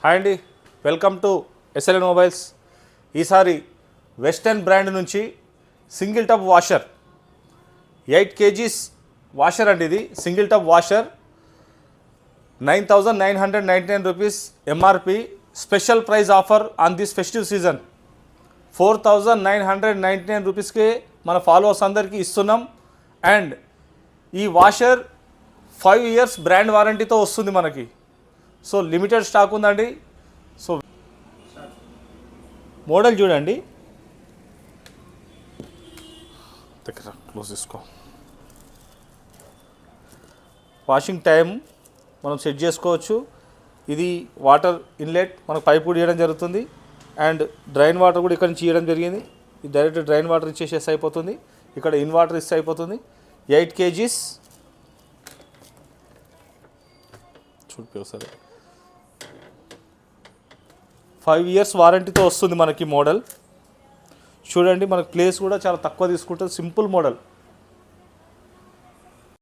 Hi అండి, welcome to SLN మొబైల్స్. ఈసారి వెస్టర్న్ బ్రాండ్ నుంచి single tub washer 8 kgs washer అండి. ఇది single tub washer 9,999 rupees MRP. Special price offer on this festive season 4,999 రూపీస్కే మన ఫాలోవర్స్ అందరికీ ఇస్తున్నాం. అండ్ ఈ వాషర్ 5 years బ్రాండ్ వారంటీతో వస్తుంది మనకి. సో లిమిటెడ్ స్టాక్ ఉందండి. సో మోడల్ చూడండి, దగ్గర క్లోజ్ చేసుకో. వాషింగ్ టైం మనం సెట్ చేసుకోవచ్చు. ఇది వాటర్ ఇన్లెట్ మనకు పైప్ కూడా ఇవ్వడం జరుగుతుంది. అండ్ డ్రైన్ వాటర్ కూడా ఇక్కడ నుంచి ఇవ్వడం జరిగింది. ఇది డైరెక్ట్ డ్రైన్ వాటర్ ఇచ్చేసేసి అయిపోతుంది. ఇక్కడ ఇన్ వాటర్ ఇస్తే అయిపోతుంది. 8 kgs చూడిపోయి సరే 5 years వారంటీతో వస్తుంది మనకి మోడల్. చూడండి, మనకు ప్లేస్ కూడా చాలా తక్కువ తీసుకుంటుంది. Simple model.